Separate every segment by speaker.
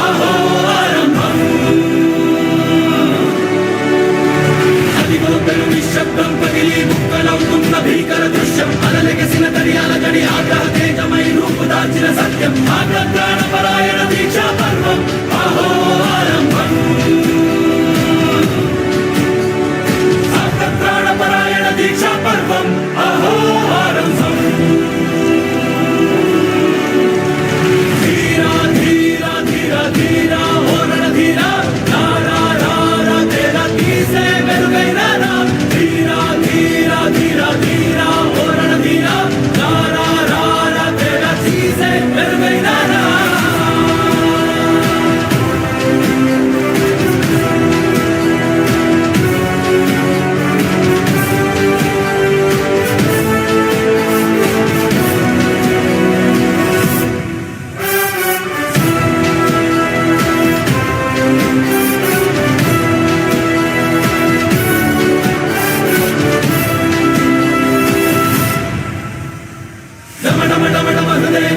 Speaker 1: अहो आरंभम् అదిగో పెను నిశ్శబ్దం పగిలి ముక్కలవుతున్న భీకర దృశ్యం అలలెగసిన తడియాల జడి ఆగ్రహ తేజమై రూపుదాల్చిన సత్యం ఆగ్రహ పరాయణ దీక్షా పర్వం అహో ఆరంభం ఆగ్రహ పరాయణ దీక్షా పర్వం అహో ఆరంభం ధీరా ధీరా ధీరా ధీరా ఓరణ ధీరా రారా రారా తేరా తీసే మెరుగైన రా ధీరా ధీరా ధీరా ధీరా ఓరణ ధీరా రారా రారా తేరా తీసే మెరుగైన రా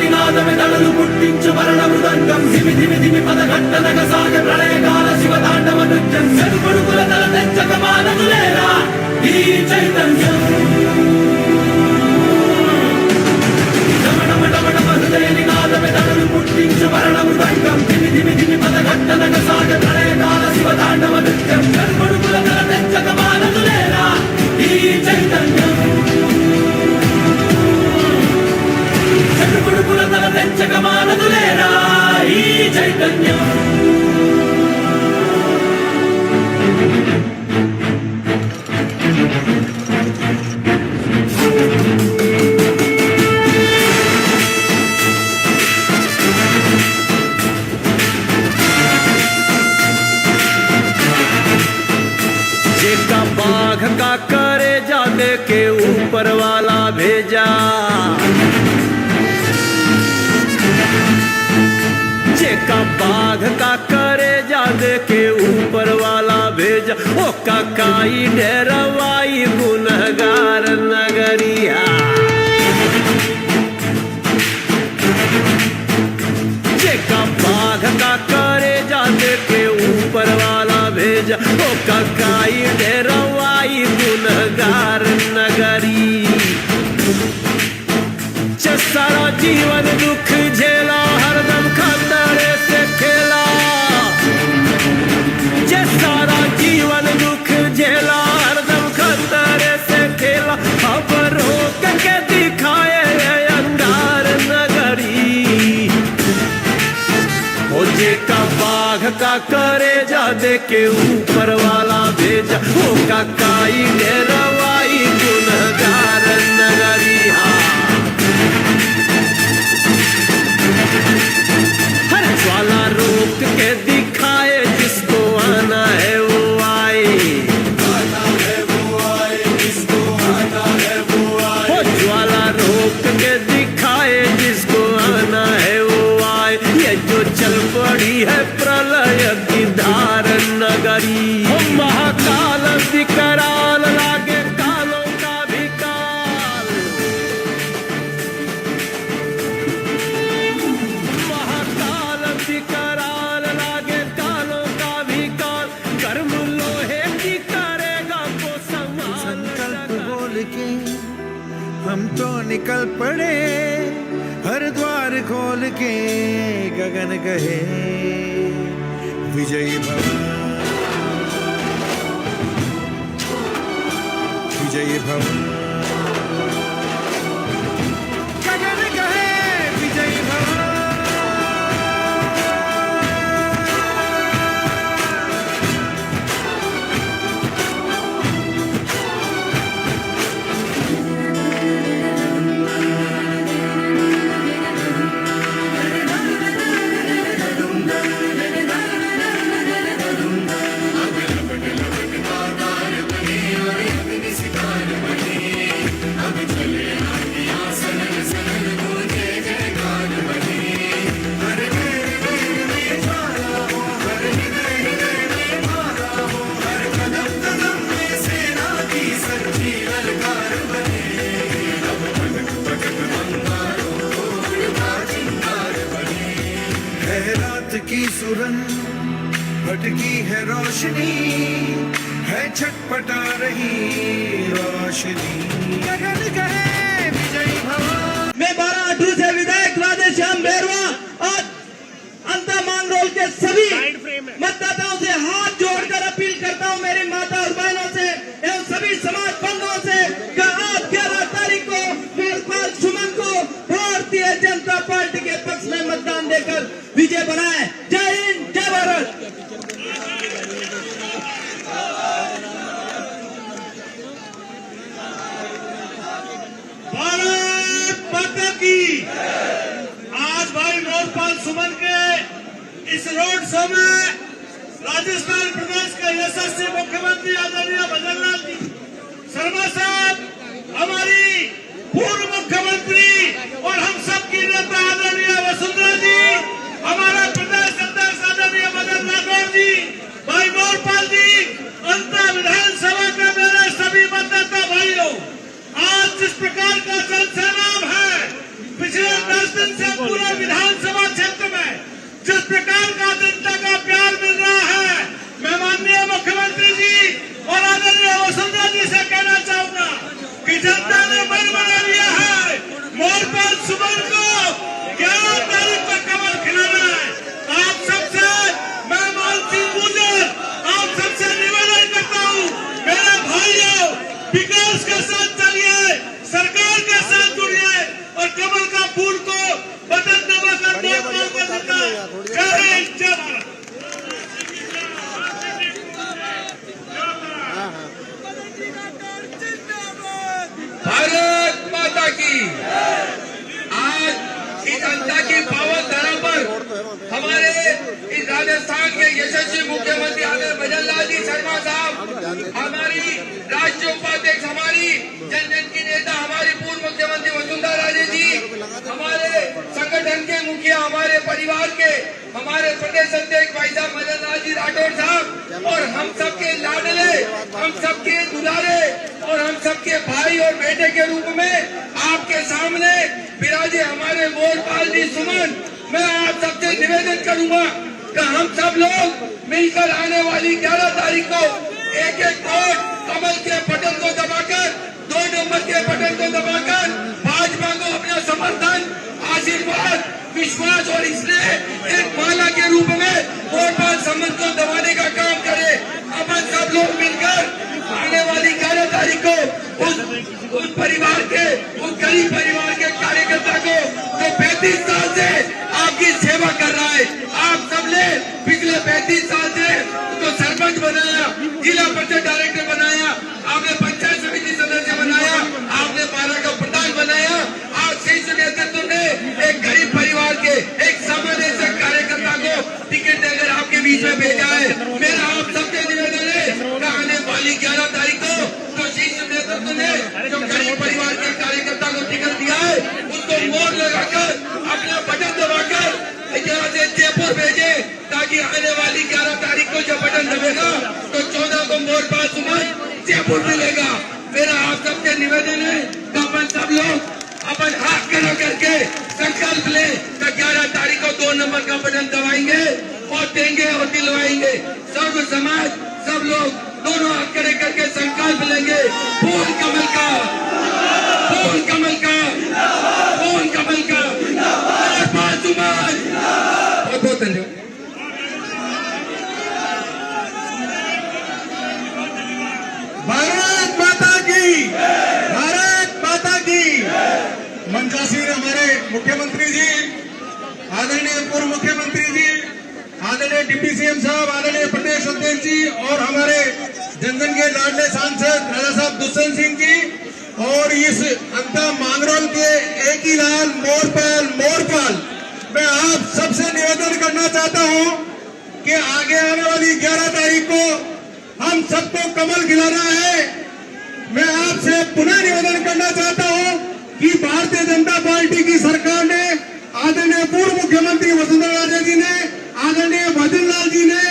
Speaker 1: నినాదమెదళలు పుట్టించు మరణ మృదంగం ధిమి ధిమి ధిమి పదఘట్టనగ సాగ ప్రళయకాల శివ తాండవ నృత్యం చెడుపుడుకుల తల తెచ్చక మానదులేరా ఈ చైతన్యం హృదయ నినాదమెదళలు పుట్టించు మరణ మృదంగం ధిమి ధిమి ధిమి పదఘట్టనగ సాగ ప్రళయకాల శివ తాండవ నృత్యం చెడుపుడుకుల తల తెచ్చక మానదులేరా ఈ చైతన్యం చెడుపుడుకుల తల తెచ్చక మానదులేరా ఈ చైతన్యం
Speaker 2: जेका बाघ का करे जादे के ऊपर वाला भेजा जेका बाघ का करे जादे के ऊपर वाला भेजा ओ काकाई डेरवाई गुनहगार नगरिया जेका बाघ का करे जादे के ऊपर वाला भेजा ओ काकाई डेरवाई गुनहगार नगरी सारा जीवन दुख झेला हरदम खतरे से खेला सारा जीवन दुख झेला हरदम खतरे से खेला अब रोक के दिखाए अंगार नगरी ओ जेका बाघ का करे जादे के ऊपर वाला भेजा ओ काकाई डेरवाई गुनहगार नगरी हर ज्वाला रोक के दिखाए जिसको आना है वो आए जिसको आना है वो आए ओ ज्वाला रोक के दिखाए जिसको आना है वो आए ये जो चल पड़ी है प्रलय की धार नगरी ओ महाकाल विकराल लागे कालों का भी काल महाकाल विकराल लागे कालों का भी काल कर्म लोहे की करेगा वो संकल्प
Speaker 3: बोल के हम तो निकल पड़े हर द्वार खोल के गगन कहे विजयी भव विजयी भव गगन कहे विजयी भव की सुरन भटकी है रोशनी, है छटपटा रही रोशनी। गगन कहे विजयी भव।
Speaker 4: मैं 12 से विधायक राधेश्याम बैरवा आज अंता मांगरोल के सभी मतदाताओं से हाथ जोड़कर अपील करता हूं, मेरी माता और बहनों से एवं सभी समाज बंधुओं से कि आज 11 तारीख को मोरपाल सुमन को भारतीय जनता पार्टी के पक्ष में मतदान देकर विजय बनाए। जय हिंद, जय भारत।
Speaker 5: भारत माता की। आज भाई मोरपाल सुमन के इस रोड शो में राजस्थान प्रदेश के यशस्वी मुख्यमंत्री आदरणीय भजन लाल जी शर्मा साहब, हमारी पूर्व मुख्यमंत्री और हम सबकी नेता आदरणीय वसुंधरा जी, हमारा प्रदेश अध्यक्ष आदरणीय मदन राठौर जी, भाई मोरपाल जी, अंतर विधानसभा के मेरे सभी मतदाता भाइयों, आज जिस प्रकार का जन सैलाब है पिछले 10 दिन से पूरे विधानसभा क्षेत्र में, जिस प्रकार का जनता का प्यार मिल रहा है, मैं माननीय मुख्यमंत्री जी और आदरणीय वसुंधरा जी से कहना चाहूंगा कि जनता ने मन बना लिया है मोरपाल सुमन को 11 तारीख को कमल खिलाना है। आप सबसे मैं मान सिंह गुर्जर आप सबसे निवेदन करता हूँ, मेरे भाइयों, विकास के साथ चलिए, सरकार के साथ जुड़िए और कमल का फूल को बटन दबाकर मोरपाल को जिताएं। जय हिंद, जय भारत।
Speaker 6: भारत माता की। आज इस जनता की पावन धरा पर हमारे इस राजस्थान के यशस्वी मुख्यमंत्री आदरणीय भजन लाल जी शर्मा साहब, हमारी राष्ट्रीय उपाध्यक्ष, हमारी जन जन की नेता, हमारी पूर्व मुख्यमंत्री वसुंधरा राजे जी, हमारे संगठन के मुखिया, हमारे परिवार के, हमारे प्रदेश अध्यक्ष भाई साहब मदन लाल जी राठौर साहब और हम सबके लाडले, हम सबके दुलारे और हम सबके भाई और बेटे के रूप में आपके सामने विराजे हमारे मोरपाल जी सुमन, मैं आप सबसे निवेदन करूंगा कि हम सब लोग मिलकर आने वाली 11 तारीख को एक एक वोट कमल के बटन को दबाकर, 2 नंबर के बटन को दबाकर भाजपा को अपना समर्थन, आशीर्वाद, विश्वास और इसलिए एक माला के रूप में मोरपाल सुमन को दबाने का काम करे। अपन सब लोग मिलकर आने वाली 11 तारीख को उस परिवार के, उस गरीब परिवार के कार्यकर्ता को जो 35 साल से आपकी सेवा कर रहा है, आप सबने पिछले 35 साल से उसको सरपंच बनाया, जिला पंचायत डायरेक्टर बनाया, आपने पंचायत समिति सदस्य बनाया, आपने 12 का प्रधान बनाया। आज शीर्ष नेतृत्व ने एक गरीब परिवार के, एक सामान्य से कार्यकर्ता को टिकट देकर आपके बीच में भेजा है। मेरा आप सबसे निवेदन है कि आने वाली 11 तारीख को जो शीर्ष नेतृत्व ने जो गरीब परिवार के कार्यकर्ता को टिकट दिया है, उसको मोहर लगाकर अपना बटन दबाकर यहाँ से जयपुर भेजे, ताकि आने वाली 11 तारीख को जब बटन दबेगा तो 14 को मोरपाल सुमन जयपुर मिलेगा। मेरा आप सबसे निवेदन है कि अपन सब लोग अपन हाथ खड़ा करके संकल्प ले कि 11 तारीख को 2 नंबर का बटन दबाएंगे और देंगे और दिलवाएंगे। सर्व समाज, सब लोग दोनों हाथ खड़े करके संकल्प लेंगे, फूल कमल का, फूल कमल का, फूल कमल का, मोरपाल सुमन। बहुत बहुत धन्यवाद।
Speaker 5: भारत माता की, भारत माता की। मंचासीन हमारे मुख्यमंत्री जी, आदरणीय पूर्व मुख्यमंत्री जी, आदरणीय डिप्टी सीएम साहब, आदरणीय प्रदेश अध्यक्ष जी और हमारे जनजन के लाडले सांसद राजा साहब दुष्यंत सिंह जी और इस अंता मांगरोल के एक ही लाल मोरपाल, मैं आप सबसे निवेदन करना चाहता हूं कि आगे आने वाली 11 तारीख को हम सबको कमल खिलाना है। मैं आपसे पुनः निवेदन करना चाहता हूं कि भारतीय जनता पार्टी की सरकार ने, आदरणीय पूर्व मुख्यमंत्री वसुंधरा राजे जी ने, आदरणीय भजन लाल जी ने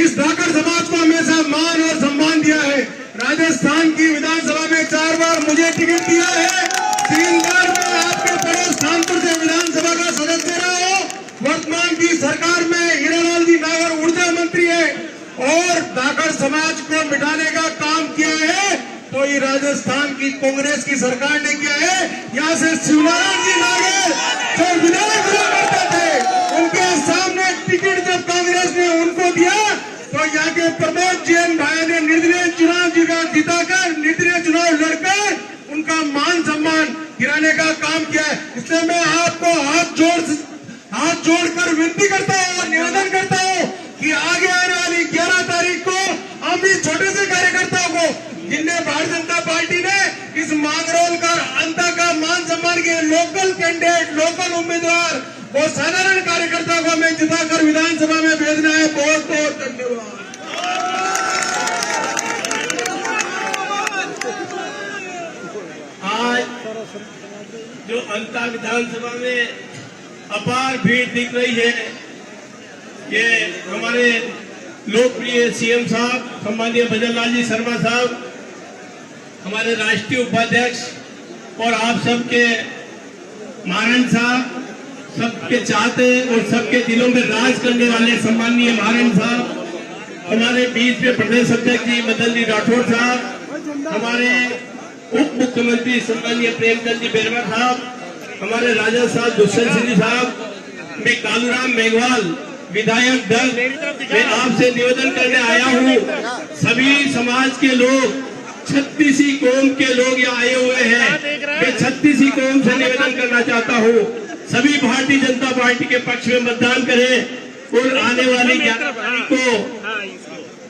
Speaker 5: इस धाकड़ समाज को हमेशा मान और सम्मान दिया है। राजस्थान की विधानसभा में 4 बार मुझे टिकट दिया है, 3 बार मैं आपके पड़ोस कानपुर से विधानसभा का सदस्य रहा हूँ। वर्तमान की सरकार में और धाकड़ समाज को मिटाने का काम किया है तो ये राजस्थान की कांग्रेस की सरकार ने किया है। यहाँ से शिवनारायण जी नागर जो विधायक हुआ करते थे उनके सामने टिकट जब कांग्रेस ने उनको दिया तो यहाँ के प्रमोद जैन भाई ने निर्दलीय चुनाव जीताकर निर्दलीय चुनाव लड़कर उनका मान सम्मान गिराने का काम किया है। इसलिए मैं आपको हाथ जोड़कर विनती करता हूँ और निवेदन करता हूँ कि आगे आने वाली 11 तारीख को हम भी छोटे से कार्यकर्ताओं को जिनने भारतीय जनता पार्टी ने इस मांगरोल का अंता का मान सम्मान के लोकल कैंडिडेट लोकल उम्मीदवार और साधारण कार्यकर्ताओं को हमें जिताकर विधानसभा में भेजना है। बहुत बहुत धन्यवाद।
Speaker 7: आज जो अंता विधानसभा में अपार भीड़ दिख रही है, ये हमारे लोकप्रिय सीएम साहब सम्माननीय भजन लाल जी शर्मा साहब, हमारे राष्ट्रीय उपाध्यक्ष और आप सबके महाराज साहब, सबके चाहते और सबके दिलों में राज करने वाले सम्माननीय महाराज साहब, हमारे बीच में प्रदेश अध्यक्ष जी मदन जी राठौर साहब, हमारे उप मुख्यमंत्री सम्माननीय प्रेमचंद जी बेरवा साहब, हमारे राजा साहब दुष्यंत सिंह जी साहब, मैं कालूराम मेघवाल विधायक दल मैं आपसे निवेदन करने आया हूँ। सभी समाज के लोग 36 कौम के लोग यहाँ आए हुए हैं। मैं 36 कौम से निवेदन करना चाहता हूँ सभी भारतीय जनता पार्टी के पक्ष में मतदान करें और आने वाली 11 तारीख को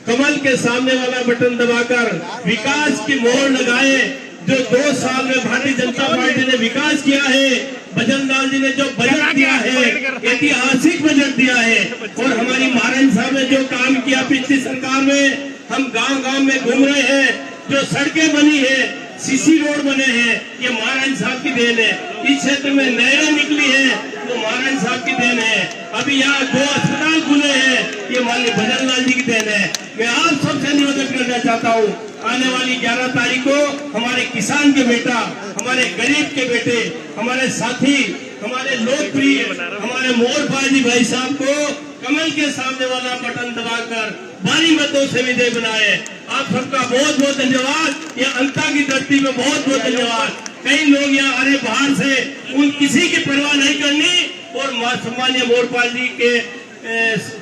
Speaker 7: कमल के सामने वाला बटन दबाकर विकास की मोहर लगाए। जो 2 साल में भारतीय जनता पार्टी ने विकास किया है, भजन लाल जी ने जो बजट दिया है, ऐतिहासिक बजट दिया है, और हमारी महाराज साहब ने जो काम किया पिछली सरकार में, हम गांव-गांव में घूम रहे हैं, जो सड़कें बनी है, सीसी रोड बने हैं, ये महाराज साहब की देन है। इस क्षेत्र में नहरें निकली है तो महाराज साहब की देन है। अभी यहाँ 2 अस्पताल खुले हैं, ये माननीय भजन लाल जी की देन है। मैं आप सबसे निवेदन करना चाहता हूँ, आने वाली 11 तारीख को हमारे किसान के बेटा, हमारे गरीब के बेटे, हमारे साथी, हमारे लोकप्रिय, हमारे मोरपाल जी भाई साहब को कमल के सामने वाला बटन दबाकर भारी मतों से विजय बनाए। आप सबका बहुत बहुत धन्यवाद। ये अंता की धरती में बहुत बहुत धन्यवाद। कई लोग यहाँ आ रहे बाहर से, उन किसी की परवाह नहीं करनी और सम्माननीय मोरपाल जी के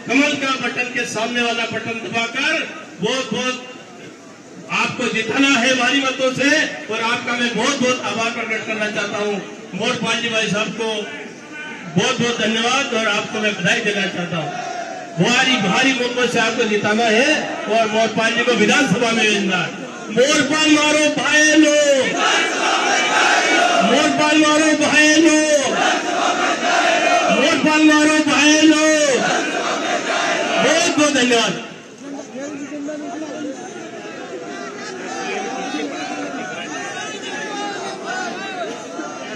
Speaker 7: कमल का बटन के सामने वाला बटन दबाकर बहुत बहुत आपको जिताना है भारी मतों से। और आपका मैं बहुत बहुत आभार प्रकट करना चाहता हूँ। मोरपाल जी भाई साहब को बहुत बहुत धन्यवाद और आपको मैं बधाई देना चाहता हूँ। भारी मतों से आपको जिताना है और मोरपाल जी को विधानसभा में भेजना है। मोरपाल मारो भाई लो, मोरपाल मारो भाई लो, मोरपाल मारो भाई लो। बहुत बहुत धन्यवाद।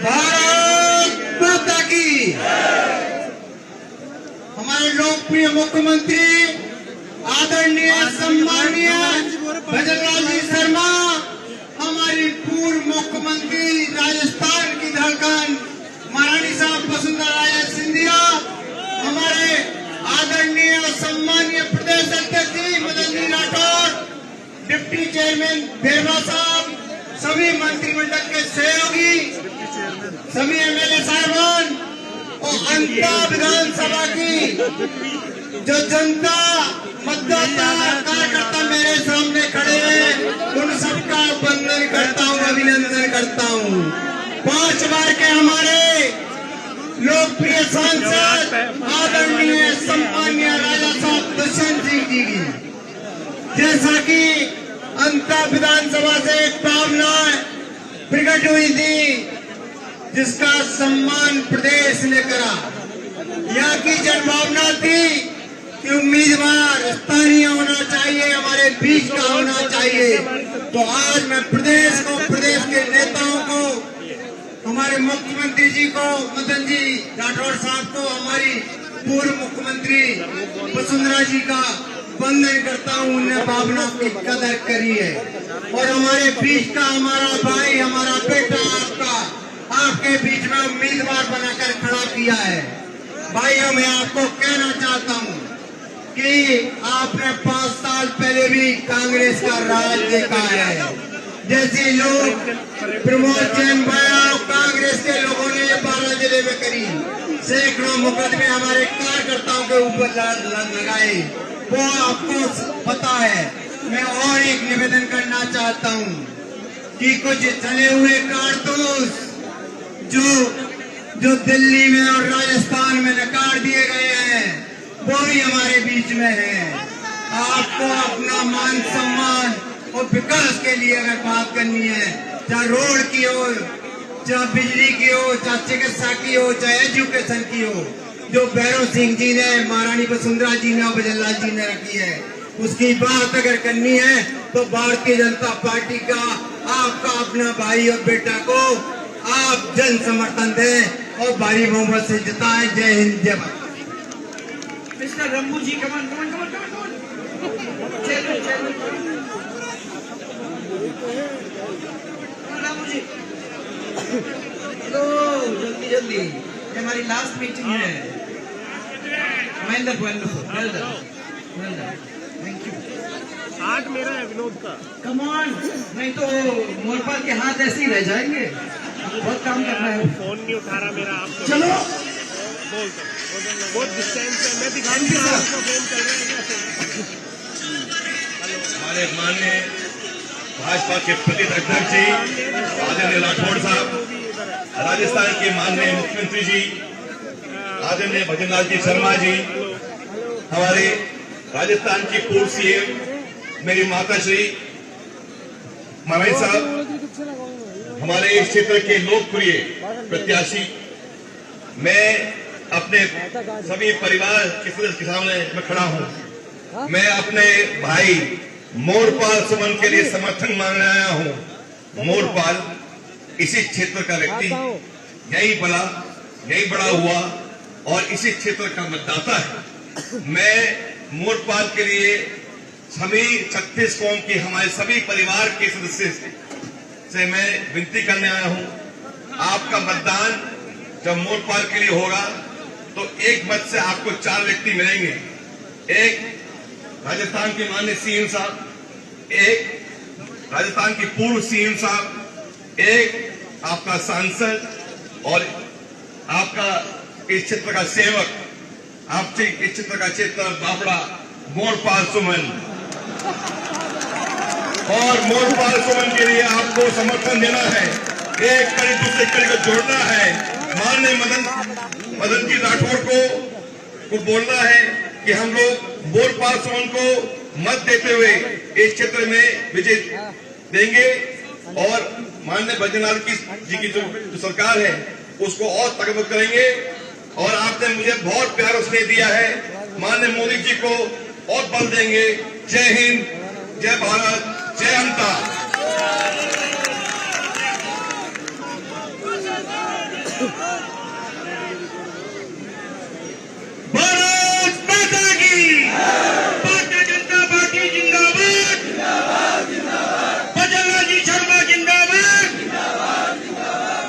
Speaker 4: भारत माता की। हमारे लोकप्रिय मुख्यमंत्री आदरणीय सम्माननीय भजन लाल जी शर्मा, हमारी पूर्व मुख्यमंत्री राजस्थान की धड़कन महारानी साहब वसुंधरा राजे सिंधिया, हमारे आदरणीय सम्माननीय प्रदेश अध्यक्ष जी मदन जी राठौर, डिप्टी चेयरमैन बेरवा साहब, सभी मंत्रिमंडल के सहयोगी, सभी एमएलए साहबान और अंता विधानसभा की जो जनता मतदाता कार्यकर्ता मेरे सामने खड़े हैं, उन सबका वंदन करता हूँ, अभिनंदन करता हूँ। 5 बार के हमारे लोकप्रिय सांसद आदरणीय सम्माननीय राजा साहब दुष्यंत सिंह जी की जैसा कि अंता विधानसभा से एक भावना प्रकट हुई थी जिसका सम्मान प्रदेश ने करा। यहाँ की जनभावना थी कि उम्मीदवार स्थानीय होना चाहिए, हमारे बीच का होना चाहिए। तो आज मैं प्रदेश को, प्रदेश के नेताओं को, हमारे मुख्यमंत्री जी को, मदन जी राठौर साहब को, हमारी पूर्व मुख्यमंत्री वसुंधरा जी का वंदन करता हूँ। उनने भावना की कदर करी है और हमारे बीच का हमारा भाई, हमारा बेटा आपके बीच में उम्मीदवार बनाकर खड़ा किया है। भाइयों, मैं आपको कहना चाहता हूँ
Speaker 8: कि आपने 5 साल पहले भी कांग्रेस का राज देखा है। जैसे लोग प्रमोद जैन भाया और कांग्रेस के लोगों ने 12 जिले में करी, सैकड़ों मुकदमे हमारे कार्यकर्ताओं के ऊपर लगाए, वो आपको पता है। मैं और एक निवेदन करना चाहता हूँ कि कुछ चले हुए कारतूस जो दिल्ली में और राजस्थान में नकार दिए गए हैं, वो भी हमारे बीच में है। आपको अपना मान सम्मान और विकास के लिए अगर बात करनी है, चाहे रोड की हो, चाहे बिजली की हो, चाहे चिकित्सा की हो, चाहे एजुकेशन की हो, जो भैरव सिंह जी ने, महारानी वसुंधरा जी ने और भजनलाल जी ने रखी है, उसकी बात अगर करनी है तो भारतीय जनता पार्टी का आपका अपना भाई और बेटा को आप जन समर्थन दें और भारी बहुमत से जिताएं। जय हिंद, जय भारत।
Speaker 4: मिस्टर रंबू जी, कमान कमान कमान कमान, चलो चलो रंबू जी, हेलो, जल्दी जल्दी, ये हमारी लास्ट मीटिंग है। Wonderful wonderful, well done, thank you.
Speaker 7: हाथ मेरा है विनोद का।
Speaker 4: कम ऑन, नहीं तो मोरपाल के हाथ ऐसे ही रह जाएंगे, बहुत काम करना है।
Speaker 7: फोन नहीं उठा रहा मेरा, आप
Speaker 4: चलो
Speaker 7: बहुत डिस्टेंस है, मैं दिखाऊंगा आपको फोन कर रहे हैं।
Speaker 5: हमारे माननीय भाजपा के प्रदेश अध्यक्ष जी आदरणीय राठौड़ साहब, राजस्थान के माननीय मुख्यमंत्री जी आदरणीय भजनलाल जी शर्मा जी, हमारे राजस्थान की पूर्व सीएम मेरी माता श्री महाराज साहब, हमारे इस क्षेत्र के लोकप्रिय प्रत्याशी, मैं अपने सभी परिवार के सदस्य के सामने मैं खड़ा हूं। मैं अपने भाई मोरपाल सुमन के लिए समर्थन मांगने आया हूं। मोरपाल इसी क्षेत्र का व्यक्ति, यही पला, यही बड़ा हुआ और इसी क्षेत्र का मतदाता है। मैं मोरपाल के लिए सभी 36 कौम के हमारे सभी परिवार के सदस्य से मैं विनती करने आया हूं। आपका मतदान जब मोरपाल के लिए होगा तो एक मत से आपको 4 व्यक्ति मिलेंगे। एक राजस्थान के माननीय सीएम साहब, एक राजस्थान के पूर्व सीएम साहब, एक आपका सांसद और आपका इस क्षेत्र का सेवक, आपसे इस क्षेत्र का क्षेत्र बापड़ा मोरपाल सुमन। और मोरपाल सुमन के लिए आपको समर्थन देना है, एक कड़ी दूसरे कड़ी को जोड़ना है। माननीय मदन जी राठौड़ को बोलना है कि हम लोग मोरपाल सुमन को मत देते हुए इस क्षेत्र में विजय देंगे और माननीय भजनलाल जी की जो सरकार है उसको और ताकतवर करेंगे। और आपने मुझे बहुत प्यार स्नेह दिया है, माननीय मोदी जी को और बल देंगे। जय हिंद, जय भारत, जय जनता। भारत माता की, भारतीय जनता पार्टी जिंदाबाद, भजनलाल जी शर्मा जिंदाबाद,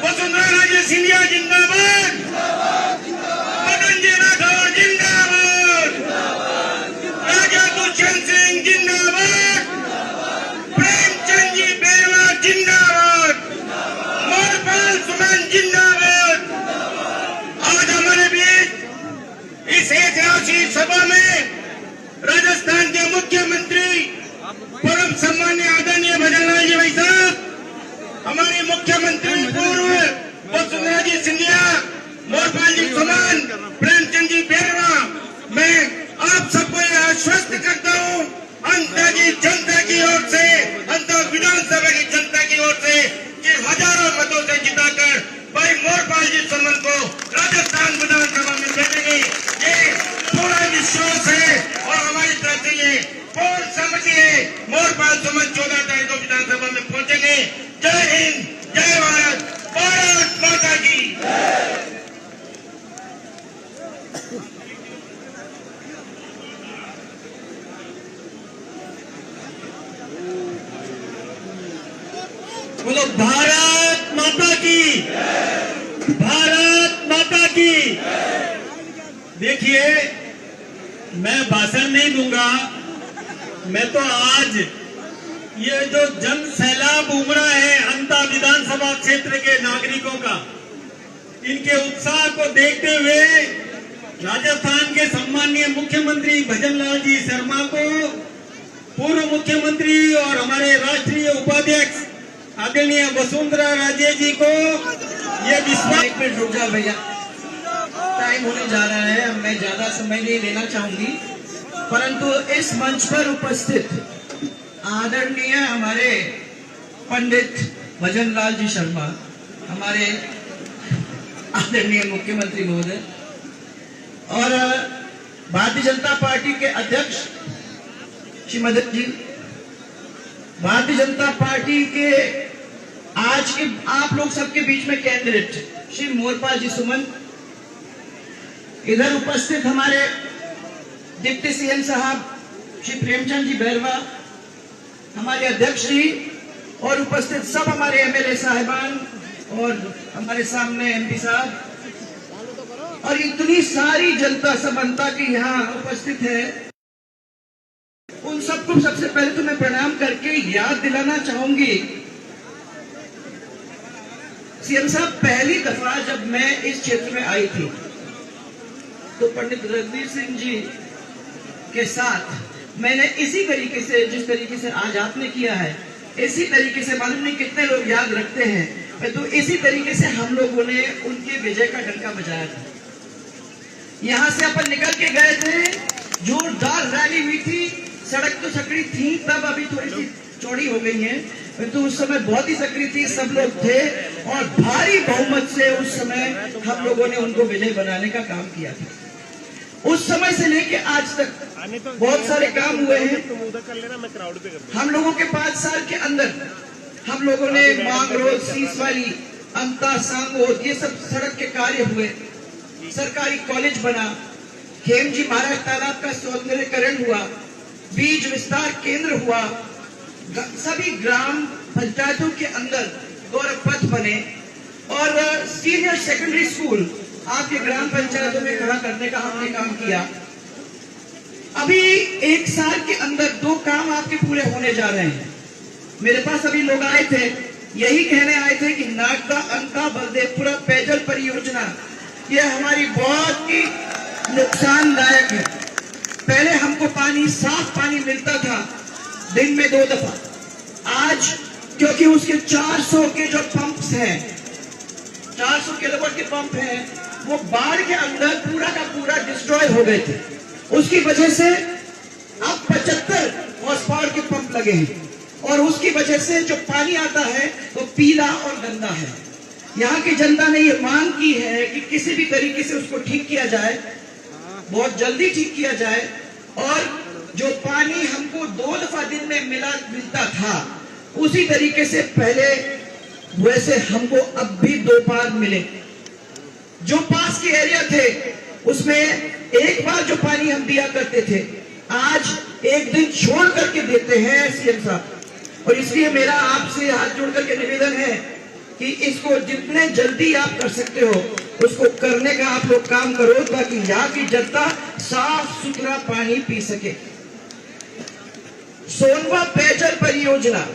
Speaker 5: वसुंधरा राजे सिंधिया जिंदाबाद, मदन जी राठौड़ जिंदाबाद, राजा दुष्यंत सिंह जिंदाबाद, प्रेमचंद जी बेरवा जिंदाबाद, मोरपाल सुमन जिंदाबाद। आज हमारे बीच इस ऐतिहासिक सभा में राजस्थान के मुख्यमंत्री परम सम्मान्य आदरणीय भजनलाल जी भाई साहब, हमारे मुख्यमंत्री पूर्व वसुंधरा जी सिंधिया, मोरपाल जी सुमन, प्रेमचंद जी बेरवा, मैं आप सबको यह आश्वस्त करता हूं अंतर की जनता की ओर से, अंतर विधानसभा की जनता की ओर से कि हजारों मतों से जिताकर भाई मोरपाल जी सुमन को राजस्थान विधानसभा में भेजेंगे। ये पूरा विश्वास है और हमारी तरफ से ये पूर्ण सहमति है। मोरपाल सुमन 14 तारीख को विधानसभा में पहुंचेंगे। जय हिंद, जय भारत, भारत माता की।
Speaker 4: बोलो भारत माता की, भारत माता की। देखिए,
Speaker 5: मैं भाषण नहीं दूंगा। मैं तो आज ये जो जन सैलाब उमड़ा है अंता विधानसभा क्षेत्र के नागरिकों का, इनके उत्साह को देखते हुए राजस्थान के सम्माननीय मुख्यमंत्री भजनलाल जी शर्मा को, पूर्व मुख्यमंत्री और हमारे राष्ट्रीय उपाध्यक्ष आदरणीय वसुंधरा राजे जी को ये विश्वास।
Speaker 4: एक मिनट रुक जाओ भैया, टाइम होने जा रहा है, मैं ज्यादा समय नहीं लेना चाहूंगी, परंतु इस मंच पर उपस्थित आदरणीय हमारे पंडित भजनलाल जी शर्मा, हमारे आदरणीय मुख्यमंत्री महोदय और भारतीय जनता पार्टी के अध्यक्ष श्री मदन जी, भारतीय जनता पार्टी के आज के आप लोग सबके बीच में कैंडिडेट श्री मोरपाल जी सुमन, इधर उपस्थित हमारे डिप्टी सीएम साहब श्री प्रेमचंद जी बैरवा, हमारे अध्यक्ष जी और उपस्थित सब हमारे एमएलए साहिबान और हमारे सामने एमपी साहब और इतनी सारी जनता सबंता की यहाँ उपस्थित है, उन सबको सबसे पहले तो मैं प्रणाम करके याद दिलाना चाहूंगी। सीएम साहब, पहली दफा जब मैं इस क्षेत्र में आई थी तो पंडित रघुवीर सिंह जी के साथ मैंने इसी तरीके से, जिस तरीके से आज आपने किया है, इसी तरीके से, मालूम नहीं कितने लोग याद रखते हैं, तो इसी तरीके से हम लोगों ने उनके विजय का डंका बजाया था। यहाँ से अपन निकल के गए थे, जोरदार रैली हुई थी, सड़क तो सकड़ी थी तब, अभी थोड़ी सी चौड़ी हो गई है, तो उस समय बहुत ही सक्रिय थी, सब लोग थे और भारी बहुमत से उस समय हम लोगों ने उनको विजय बनाने का काम किया था। उस समय से लेके आज तक बहुत सारे काम हुए हैं। हम लोगों के 5 साल के अंदर हम लोगों ने मांग रोड, सीसवाली, अंता, सांगोद, ये सब सड़क के कार्य हुए, सरकारी कॉलेज बना, खेमजी महाराज तालाब का सौंदर्यीकरण हुआ, बीज विस्तार केंद्र हुआ, सभी ग्राम पंचायतों के अंदर गौरव पथ बने और सीनियर सेकेंडरी स्कूल आपके ग्राम पंचायतों में खड़ा करने का हमने काम किया। अभी 1 साल के अंदर 2 काम आपके पूरे होने जा रहे हैं। मेरे पास अभी लोग आए थे, यही कहने आए थे कि नागदा अंका बलदेवपुरा पेयजल परियोजना ये हमारी बहुत ही नुकसानदायक है। पहले हमको पानी, साफ पानी मिलता था दिन में 2 दफा, आज क्योंकि उसके 400 के जो पंप्स हैं, 400 किलोवाट के पंप हैं, वो बाढ़ के अंदर पूरा का पूरा डिस्ट्रॉय हो गए थे। उसकी वजह से अब 75 हॉर्स पावर के पंप लगे हैं और उसकी वजह से जो पानी आता है वो पीला और गंदा है। यहाँ की जनता ने ये मांग की है कि किसी भी तरीके से उसको ठीक किया जाए, बहुत जल्दी ठीक किया जाए और जो पानी हमको 2 दफा दिन में मिलता था उसी तरीके से पहले वैसे हमको अब भी 2 बार मिले। जो पास के एरिया थे उसमें एक बार जो पानी हम दिया करते थे, आज एक दिन छोड़ करके देते हैं सीएम साहब। और इसलिए मेरा आपसे हाथ जोड़ करके निवेदन है कि इसको जितने जल्दी आप कर सकते हो उसको करने का आप लोग काम करो, ताकि यहाँ की जनता साफ सुथरा पानी पी सके। सोनवा पेयजल परियोजना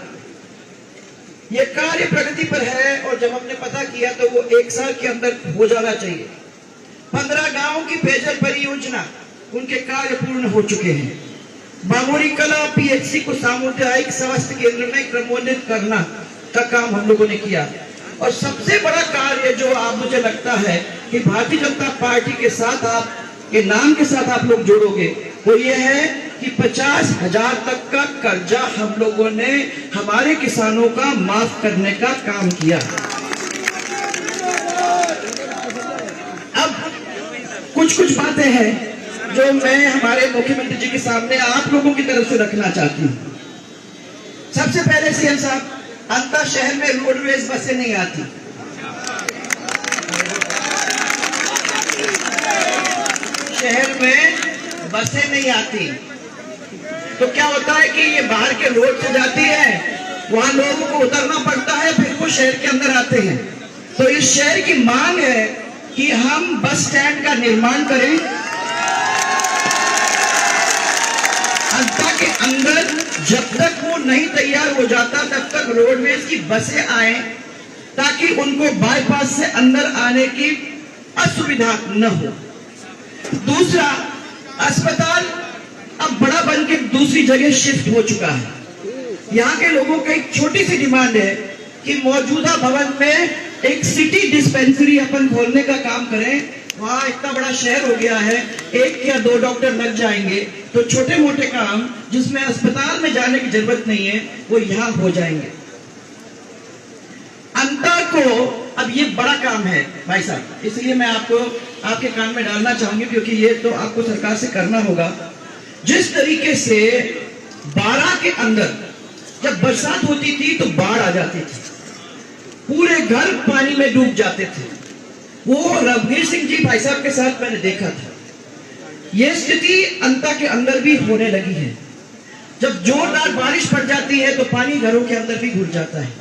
Speaker 4: ये कार्य प्रगति पर है और जब हमने पता किया तो वो 1 साल के अंदर हो जाना चाहिए। 15 गांवों की पेयजल परियोजना उनके कार्य पूर्ण हो चुके हैं। बामोरी कला पीएचसी को सामुदायिक स्वास्थ्य केंद्र में क्रमोन्नत करना का काम हम लोगों ने किया। और सबसे बड़ा कार्य जो आप, मुझे लगता है कि भारतीय जनता पार्टी के साथ, आप के नाम के साथ आप लोग जोड़ोगे, वो ये है कि 50,000 तक का कर्जा हम लोगों ने हमारे किसानों का माफ करने का काम किया। अब कुछ बातें हैं जो मैं हमारे मुख्यमंत्री जी के सामने आप लोगों की तरफ से रखना चाहती हूँ। सबसे पहले सीएम साहब, अंतर शहर में रोडवेज बसें नहीं आती। शहर में बसें नहीं आती तो क्या होता है कि ये बाहर के रोड से जाती है, वहां लोगों को उतरना पड़ता है, फिर वो शहर के अंदर आते हैं। तो इस शहर की मांग है कि हम बस स्टैंड का निर्माण करें अंता के अंदर जब तक वो नहीं तैयार हो जाता तब तक रोडवेज की बसें आए ताकि उनको बाईपास से अंदर आने की असुविधा न हो। दूसरा, अस्पताल अब बड़ा बन के दूसरी जगह शिफ्ट हो चुका है। यहाँ के लोगों की एक छोटी सी डिमांड है कि मौजूदा भवन में एक सिटी डिस्पेंसरी अपन खोलने का काम करें। वहाँ इतना बड़ा शहर हो गया है, 1 या 2 डॉक्टर लग जाएंगे तो छोटे मोटे काम जिसमें अस्पताल में जाने की जरूरत नहीं है वो यहाँ हो जाएंगे। अंतर को अब ये बड़ा काम है भाई साहब, इसलिए मैं आपको आपके कान में डालना चाहूंगी क्योंकि ये तो आपको सरकार से करना होगा। जिस तरीके से 12 के अंदर जब बरसात होती थी तो बाढ़ आ जाती थी, पूरे घर पानी में डूब जाते थे, वो रघुवीर सिंह जी भाई साहब के साथ मैंने देखा था। ये स्थिति अंता के अंदर भी होने लगी है। जब जोरदार बारिश पड़ जाती है तो पानी घरों के अंदर भी घुस जाता है।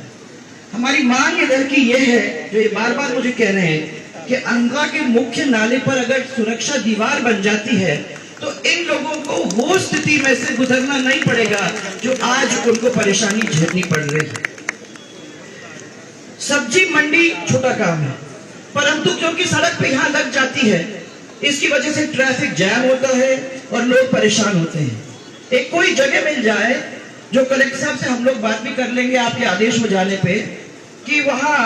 Speaker 4: हमारी मांग इधर की ये है, जो ये बार बार मुझे कह रहे हैं कि अंता के मुख्य नाले पर अगर सुरक्षा दीवार बन जाती है तो इन लोगों को वो स्थिति में से गुजरना नहीं पड़ेगा जो आज उनको परेशानी झेलनी पड़ रही है। सब्जी मंडी छोटा काम है, परंतु क्योंकि सड़क पे यहाँ लग जाती है इसकी वजह से ट्रैफिक जैम होता है और लोग परेशान होते हैं। एक कोई जगह मिल जाए, जो कलेक्टर साहब से हम लोग बात भी कर लेंगे आपके आदेश हो जाने पे, कि वहां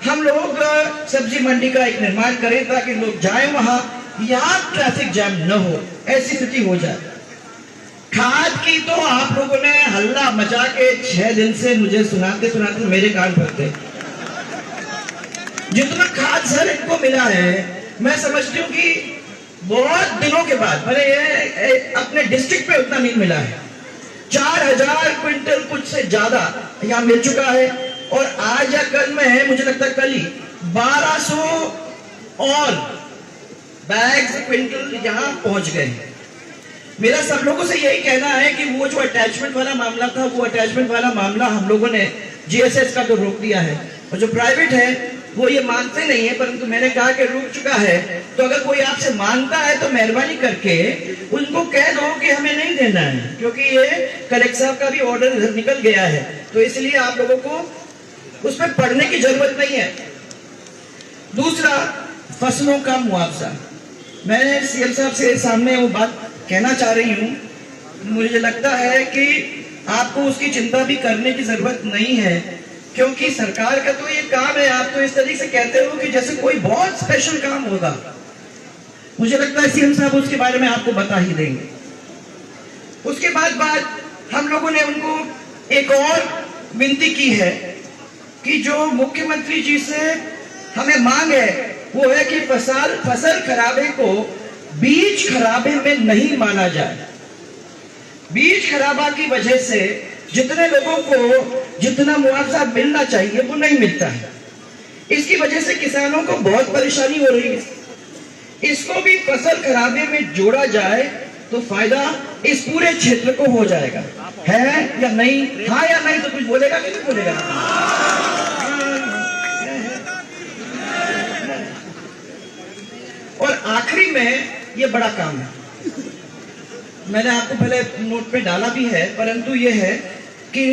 Speaker 4: हम लोग सब्जी मंडी का एक निर्माण करें ताकि लोग जाएं वहां, यहाँ ट्रैफिक जैम न हो, ऐसी स्थिति हो जाए। खाद की तो आप लोगों ने हल्ला मचा के 6 दिन से मुझे सुनाते सुनाते मेरे कान भरते। जितना खाद सर इनको मिला है मैं समझती हूँ कि बहुत दिनों के बाद, मैंने ये अपने डिस्ट्रिक्ट पे उतना नहीं मिला है। 4000 क्विंटल कुछ से ज्यादा यहाँ मिल चुका है और आज या कल में है, मुझे लगता है कल ही 1200 और बैग्स क्विंटल यहाँ पहुंच गए। मेरा सब लोगों से यही कहना है कि वो जो अटैचमेंट वाला मामला था, वो अटैचमेंट वाला मामला हम लोगों ने जीएसएस का तो रोक दिया है और जो प्राइवेट है वो ये मानते नहीं है, परंतु मैंने कहा कि रुक चुका है। तो अगर कोई आपसे मांगता है तो मेहरबानी करके उनको कह दो कि हमें नहीं देना है, क्योंकि ये कलेक्टर साहब का भी ऑर्डर निकल गया है, तो इसलिए आप लोगों को उस पर पढ़ने की जरूरत नहीं है। दूसरा, फसलों का मुआवजा, मैं सीएम साहब से सामने वो बात कहना चाह रही हूँ। मुझे लगता है कि आपको उसकी चिंता भी करने की जरूरत नहीं है, क्योंकि सरकार का तो ये काम है। आप तो इस तरीके से कहते हो कि जैसे कोई बहुत स्पेशल काम होगा। मुझे लगता है सीएम साहब उसके बारे में आपको बता ही देंगे। उसके बाद हम लोगों ने उनको एक और विनती की है कि जो मुख्यमंत्री जी से हमें मांग है वो है कि फसल खराबे को बीज खराबे में नहीं माना जाए। बीज खराबा की वजह से जितने लोगों को जितना मुआवजा मिलना चाहिए वो नहीं मिलता है। इसकी वजह से किसानों को बहुत परेशानी हो रही है। इसको भी फसल खराबे में जोड़ा जाए तो फायदा इस पूरे क्षेत्र को हो जाएगा। है या नहीं? हाँ या नहीं? तो कुछ बोलेगा कि नहीं बोलेगा? और आखिरी में ये बड़ा काम है, मैंने आपको पहले नोट पे डाला भी है, परंतु ये है कि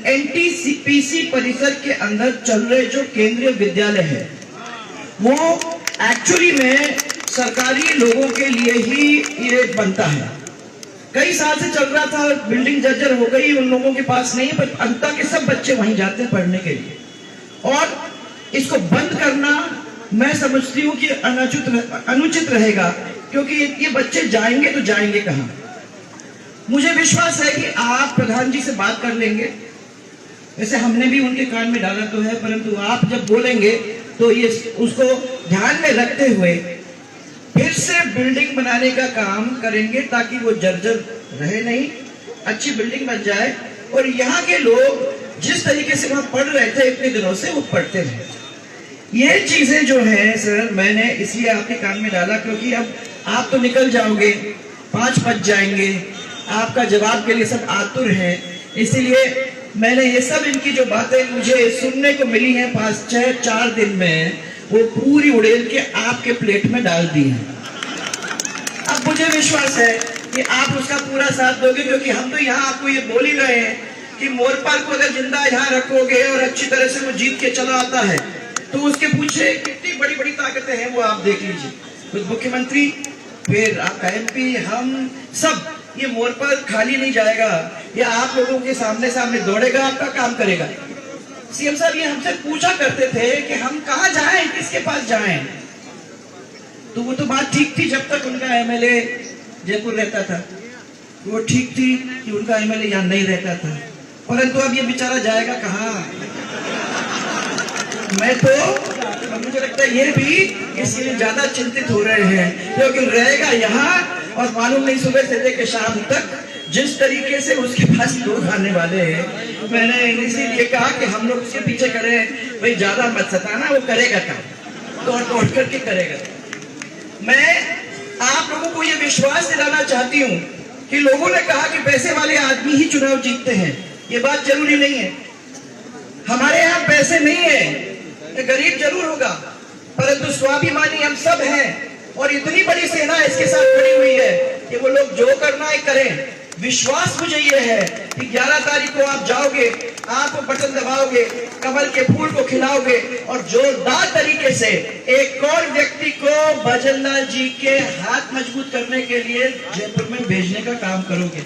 Speaker 4: एनटीपीसी परिसर के अंदर चल रहे जो केंद्रीय विद्यालय है वो एक्चुअली में सरकारी लोगों के लिए ही ये बनता है। कई साल से चल रहा था, बिल्डिंग जर्जर हो गई, उन लोगों के पास नहीं है, पर अंता के सब बच्चे वहीं जाते हैं पढ़ने के लिए। और इसको बंद करना मैं समझती हूँ कि अनुचित रहेगा, क्योंकि ये बच्चे जाएंगे तो जाएंगे कहाँ। मुझे विश्वास है कि आप प्रधान जी से बात कर लेंगे, वैसे हमने भी उनके कान में डाला तो है, परंतु आप जब बोलेंगे तो ये उसको ध्यान में रखते हुए फिर से बिल्डिंग बनाने का काम करेंगे ताकि वो जर्जर रहे नहीं, अच्छी बिल्डिंग बन जाए और यहाँ के लोग जिस तरीके से वहां पढ़ रहे थे इतने दिनों से वो पढ़ते रहे। ये चीजें जो है सर मैंने इसलिए आपके कान में डाला क्योंकि अब आप तो निकल जाओगे, 5 बज जाएंगे, आपका जवाब के लिए सब आतुर हैं, इसीलिए मैंने ये सब इनकी जो बातें मुझे सुनने को मिली हैं 4 दिन में वो पूरी उड़ेल के आपके प्लेट में डाल दी है। अब मुझे विश्वास है कि आप उसका पूरा साथ दोगे, क्योंकि हम तो यहाँ आपको ये बोल ही रहे हैं कि मोरपाल को अगर जिंदा यहाँ रखोगे और अच्छी तरह से वो जीत के चला आता है तो उसके पीछे कितनी बड़ी बड़ी ताकतें हैं वो आप देख लीजिए। खुद मुख्यमंत्री, फिर आपका MP, हम सब, ये मोरपाल खाली नहीं जाएगा, ये आप लोगों के सामने सामने दौड़ेगा, आपका काम करेगा। CM साहब ये हमसे पूछा करते थे कि हम कहाँ जाएं, किसके पास जाएं, तो वो तो बात ठीक थी जब तक उनका MLA जयपुर रहता था, वो ठीक थी कि उनका MLA यहाँ नहीं रहता था, परंतु अब ये बेचारा जाएगा कहाँ? मैं तो, मुझे लगता है ये भी इसके लिए ज्यादा चिंतित हो रहे हैं, क्योंकि रहेगा यहाँ और मालूम नहीं सुबह से लेकर शाम तक जिस तरीके से उसके पास लोग आने वाले हैं। मैंने इसीलिए कहा कि हम लोग उसके पीछे खड़े हैं, भाई ज्यादा मत सताना, वो करेगा काम, दौड़ दौड़ करके करेगा। मैं आप लोगों को ये विश्वास दिलाना चाहती हूँ कि लोगों ने कहा कि पैसे वाले आदमी ही चुनाव जीतते हैं, ये बात जरूरी नहीं है। हमारे यहाँ पैसे नहीं है, गरीब जरूर होगा, परंतु स्वाभिमानी हम सब हैं और इतनी बड़ी सेना इसके साथ खड़ी हुई है कि वो लोग जो करना है करें। विश्वास मुझे ये है कि 11 तारीख को आप जाओगे, आप बटन दबाओगे, कमल के फूल को खिलाओगे और जोरदार तरीके से एक और व्यक्ति को भजनलाल जी के हाथ मजबूत करने के लिए जयपुर में भेजने का काम करोगे।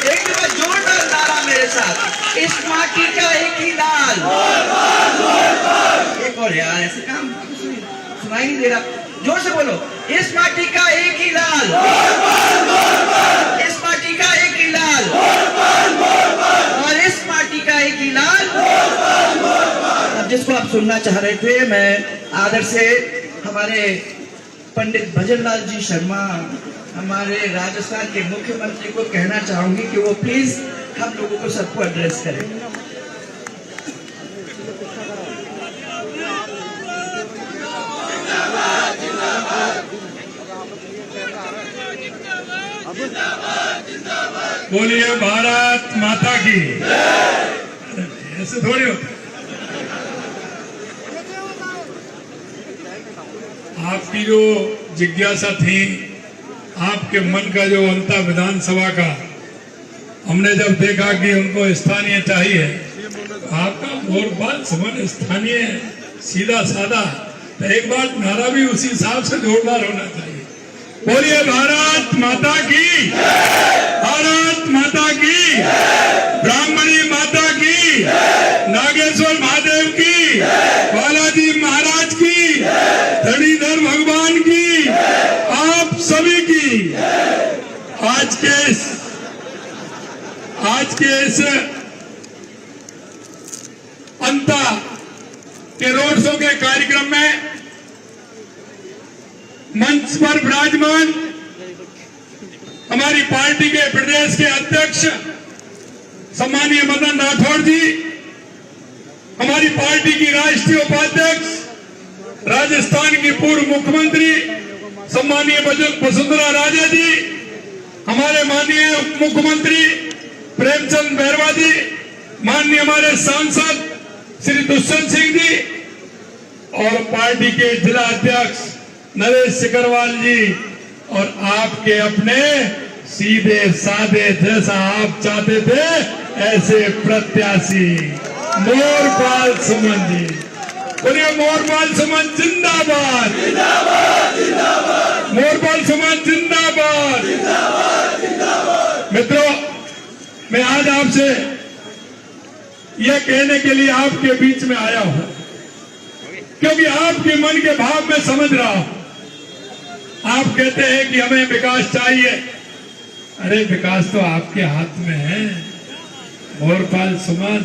Speaker 4: एक बार जोरदार नारा मेरे साथ, इस माटी का एक ही लाल। एक और यार, ऐसे काम सुनाई नहीं दे रहा, जोर से बोलो, इस माटी का एक ही लाल, इस माटी का एक ही लाल, और इस माटी का एक ही लाल। अब जिसको आप सुनना चाह रहे थे, मैं आदर से हमारे पंडित भजनलाल जी शर्मा, हमारे राजस्थान के मुख्यमंत्री को कहना चाहूंगी कि वो प्लीज हम लोगों को सबको एड्रेस करें।
Speaker 5: बोलिए भारत माता की। ऐसे थोड़ी होता। आपकी जो जिज्ञासा थी, आपके मन का जो अंता विधानसभा का, हमने जब देखा कि उनको स्थानीय चाहिए, आपका मोरपाल सुमन स्थानीय सीधा साधा, तो एक बार नारा भी उसी हिसाब से जोरदार होना चाहिए। बोलिए भारत माता की, भारत माता की, ब्राह्मणी माता की, नागेश्वर महादेव की, बालाजी महाराज की, धड़ीधर भगवान की, आप सभी की। आज के इस अंता के रोड शो के कार्यक्रम में मंच पर विराजमान हमारी पार्टी के प्रदेश के अध्यक्ष सम्मानीय मदन राठौड़ जी, हमारी पार्टी की राष्ट्रीय उपाध्यक्ष, राजस्थान की पूर्व मुख्यमंत्री सम्मानीय वसुंधरा राजे जी, हमारे माननीय उप मुख्यमंत्री प्रेमचंद बैरवा जी, माननीय हमारे सांसद श्री दुष्यंत सिंह जी, और पार्टी के जिला अध्यक्ष नरेश सिकरवाल जी, और आपके अपने सीधे साधे, जैसा आप चाहते थे ऐसे प्रत्याशी मोरपाल सुमन जी। बोलिए मोरपाल सुमन जिंदाबाद, मोरपाल सुमन जिंदाबाद। मित्रों, मैं आज आपसे यह कहने के लिए आपके बीच में आया हूं, क्योंकि आपके मन के भाव में समझ रहा हूं। आप कहते हैं कि हमें विकास चाहिए, अरे विकास तो आपके हाथ में है। मोरपाल सुमन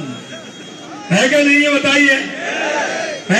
Speaker 5: है क्या नहीं है, बताइए।